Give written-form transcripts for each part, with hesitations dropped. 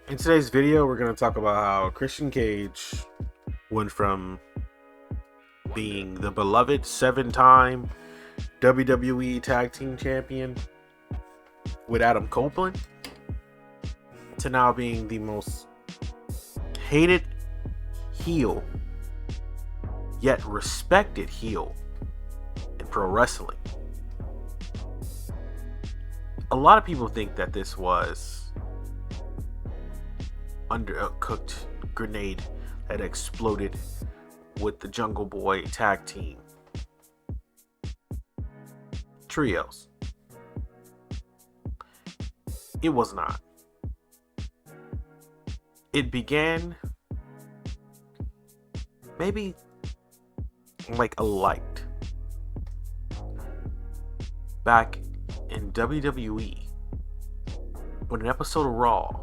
In today's video, we're going to talk about how Christian Cage went from being the beloved 7-time WWE Tag Team Champion with Adam Copeland to now being the most hated heel, yet respected heel in pro wrestling. A lot of people think that this was undercooked grenade that exploded with the Jungle Boy tag team trios. It was not. It began maybe like a light back in WWE when an episode of Raw,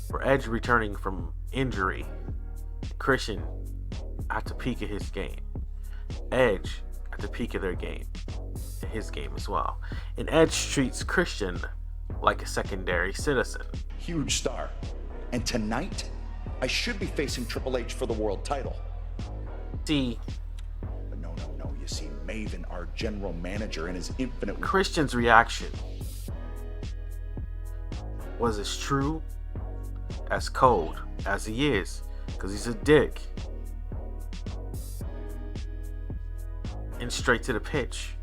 for Edge returning from injury, Christian at the peak of his game, Edge at the peak of their game, and his game as well. And Edge treats Christian like a secondary citizen. Huge star. And tonight, I should be facing Triple H for the world title. See, But no. You see, Maven, our general manager, and his infinite... Christian's reaction was as true, as cold as he is, because he's a dick, and straight to the pitch.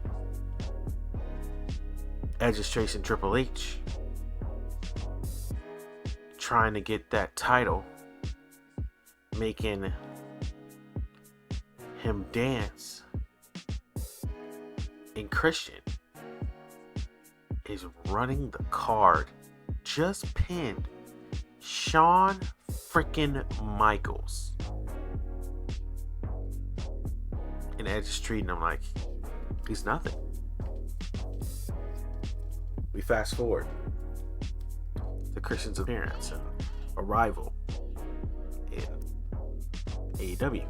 Edge is chasing Triple H, trying to get that title, making him dance, and Christian is running the card, just pinned Shawn freaking Michaels. And Edge is treating him like he's nothing. We fast forward to Christian's appearance and arrival in AEW.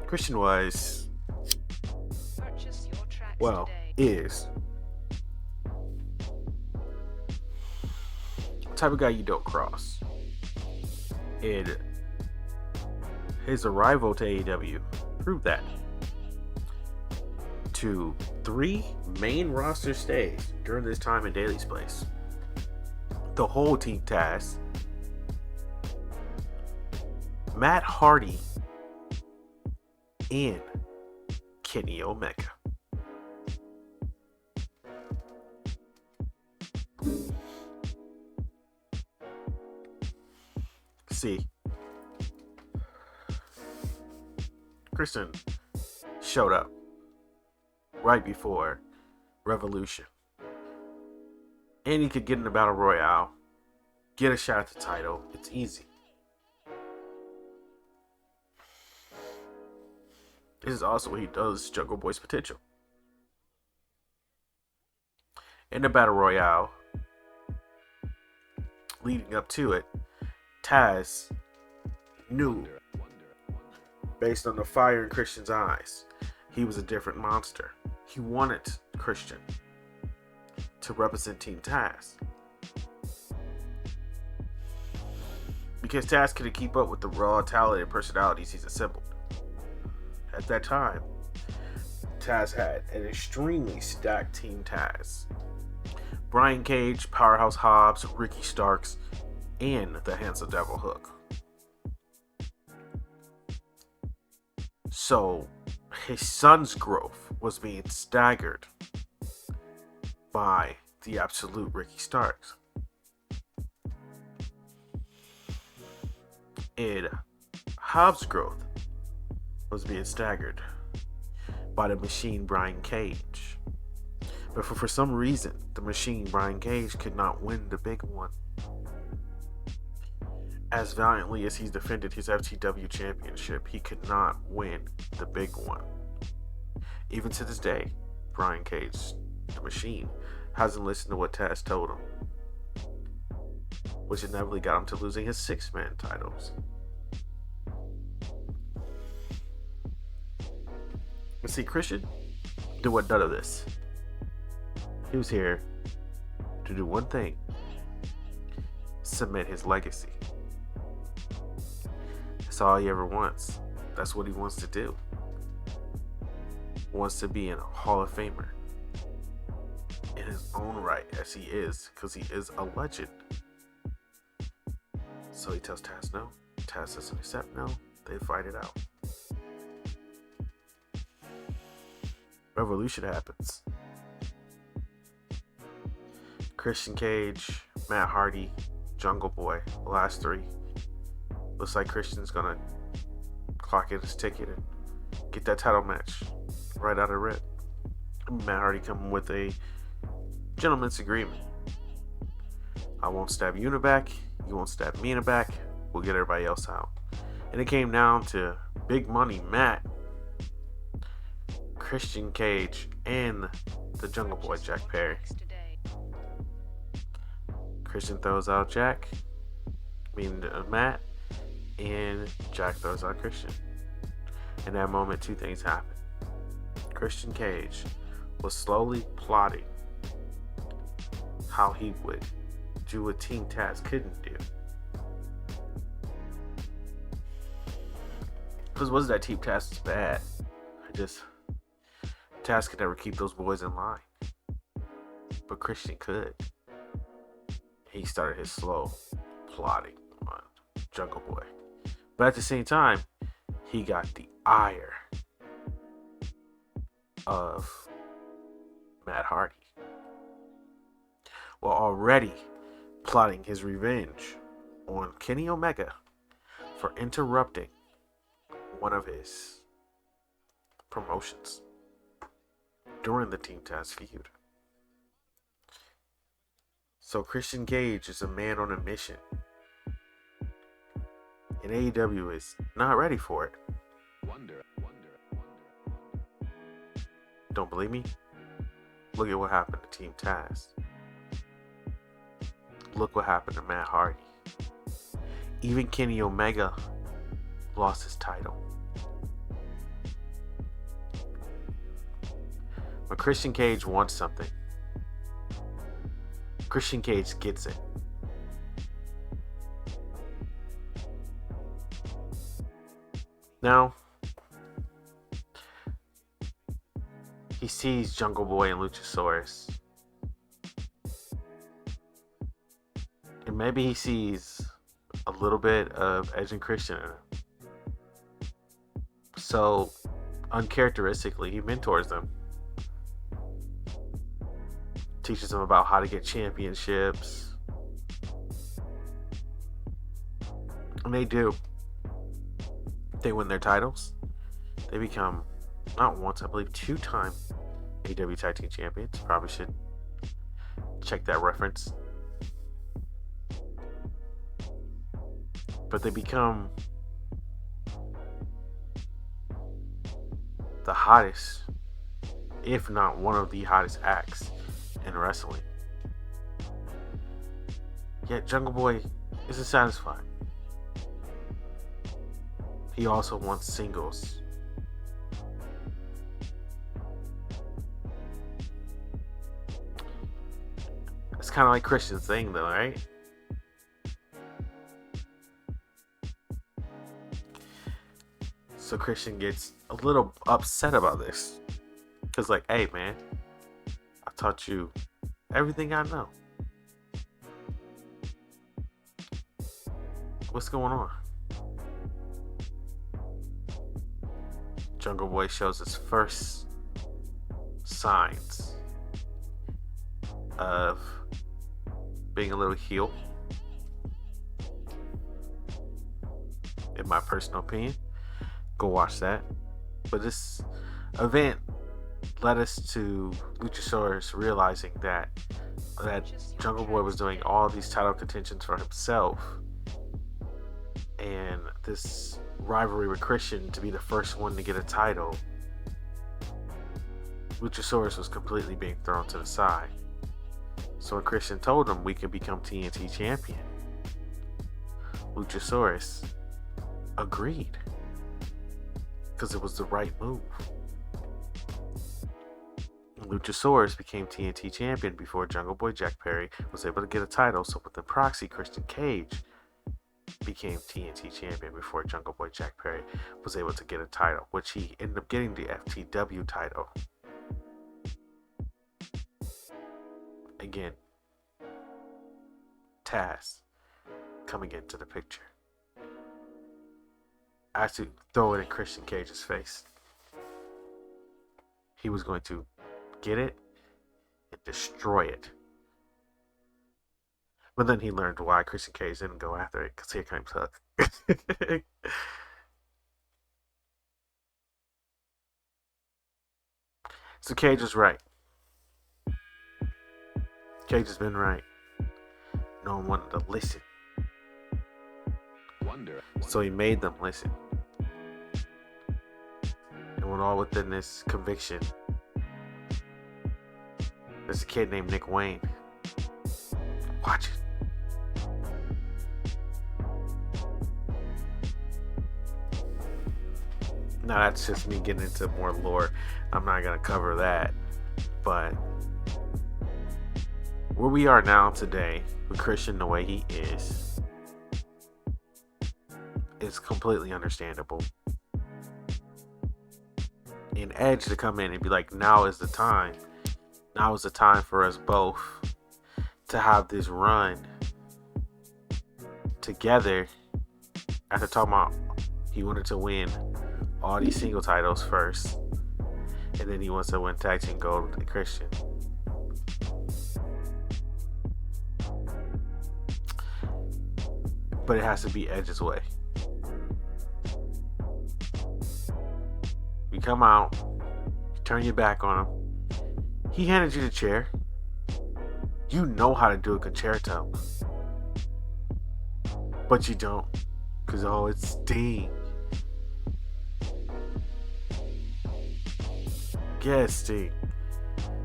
Christian was, well, is the type of guy you don't cross. And his arrival to AEW proved that. To 3 main roster stays during this time in Daly's place. The whole Team Taz, Matt Hardy, and Kenny Omega. See, Christian showed up right before Revolution, and he could get in the Battle Royale, get a shot at the title. It's easy. This is also what he does, Jungle Boy's potential. In the Battle Royale, leading up to it, Taz knew, based on the fire in Christian's eyes, he was a different monster. He wanted Christian to represent Team Taz, because Taz couldn't keep up with the raw talent and personalities he's assembled. At that time, Taz had an extremely stacked Team Taz. Brian Cage, Powerhouse Hobbs, Ricky Starks, and the Handsome Devil Hook. So, his son's growth was being staggered by the absolute Ricky Starks. And Hobbs' growth was being staggered by the machine Brian Cage. But for some reason, the machine Brian Cage could not win the big one. As valiantly as he's defended his FTW championship, he could not win the big one. Even to this day, Brian Cage, the machine, hasn't listened to what Taz told him, which inevitably got him to losing his 6-man titles. But see, Christian did what none of this. He was here to do one thing: cement his legacy. That's all he ever wants. That's what he wants to do. Wants to be a Hall of Famer in his own right, as he is, because he is a legend. So he tells Taz no. Taz doesn't accept no. They fight it out. Revolution happens. Christian Cage, Matt Hardy, Jungle Boy, the last three. Looks like Christian's gonna clock in his ticket and get that title match right out of rip. Matt Hardy coming with a gentleman's agreement. I won't stab you in the back. You won't stab me in the back. We'll get everybody else out. And it came down to Big Money Matt, Christian Cage, and the Jungle Boy Jack Perry. Christian throws out Jack, meaning Matt, and Jack throws out Christian. In that moment, two things happen. Christian Cage was slowly plotting how he would do what Team Taz couldn't do. Because it wasn't that Team Taz was bad. Taz could never keep those boys in line. But Christian could. He started his slow plotting on Jungle Boy. But at the same time, he got the ire of Matt Hardy, while already plotting his revenge on Kenny Omega for interrupting one of his promotions during the Team Taz feud. So Christian Cage is a man on a mission, and AEW is not ready for it. Don't believe me? Look at what happened to Team Taz. Look what happened to Matt Hardy. Even Kenny Omega lost his title. When Christian Cage wants something, Christian Cage gets it. Now, he sees Jungle Boy and Luchasaurus. And maybe he sees a little bit of Edge and Christian in him. So, uncharacteristically, he mentors them. Teaches them about how to get championships. And they do. They win their titles. They become, not once, I believe 2-time AEW Tag Team Champions. Probably should check that reference. But they become the hottest, if not one of the hottest acts in wrestling. Yet Jungle Boy isn't satisfied. He also wants singles. It's kind of like Christian's thing, though, right? So Christian gets a little upset about this. Because, like, hey, man, I taught you everything I know. What's going on? Jungle Boy shows his first signs of being a little heel, in my personal opinion. Go watch that. But this event led us to Luchasaurus realizing that Jungle Boy was doing all these title contentions for himself, and this rivalry with Christian to be the first one to get a title, Luchasaurus was completely being thrown to the side. So when Christian told him we could become TNT champion, Luchasaurus agreed, because it was the right move. Luchasaurus became TNT champion before Jungle Boy Jack Perry was able to get a title. So with the proxy, Christian Cage became TNT champion before Jungle Boy Jack Perry was able to get a title, which he ended up getting the FTW title. Again, Taz coming into the picture. I had to throw it in Christian Cage's face. He was going to get it and destroy it. But then he learned why Christian Cage didn't go after it, because he came tough. So Cage is right. Cage has been right. No one wanted to listen. So he made them listen. And went all within this conviction. There's a kid named Nick Wayne. Watch it. Now that's just me getting into more lore. I'm not going to cover that. But where we are now today with Christian the way he is completely understandable. And Edge to come in and be like, now is the time. Now is the time for us both to have this run together. After talking about he wanted to win all these single titles first, and then he wants to win tag team gold with Christian. But it has to be Edge's way. You come out, you turn your back on him. He handed you the chair. You know how to do a concerto. But you don't. Because, it's Sting. Yes, Sting.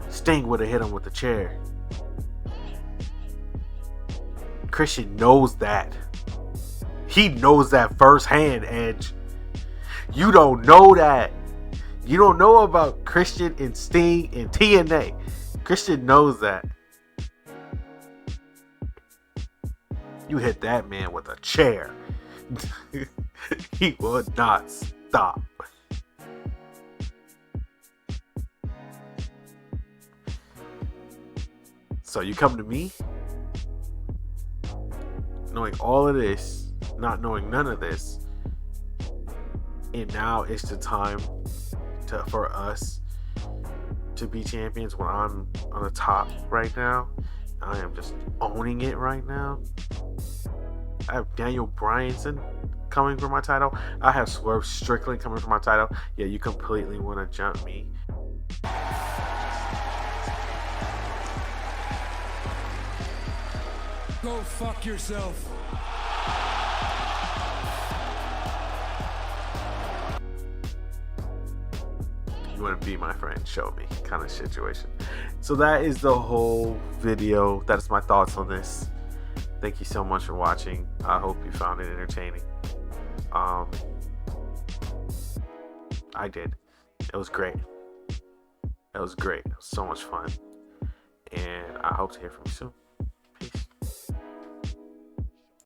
Sting would have hit him with the chair. Christian knows that. He knows that firsthand, Edge. You don't know that. You don't know about Christian and Sting and TNA. Christian knows that. You hit that man with a chair. He would not stop. So you come to me, knowing all of this, not knowing none of this, and now it's the time for us to be champions when I'm on the top right now. I am just owning it right now. I have Daniel Bryanson coming for my title. I have Swerve Strickland coming for my title. Yeah, you completely want to jump me. Go fuck yourself. You want to be my friend, show me kind of situation. So that is the whole video. That is my thoughts on this. Thank you so much for watching. I hope you found it entertaining. I did. It was great. It was great. It was so much fun. And I hope to hear from you soon.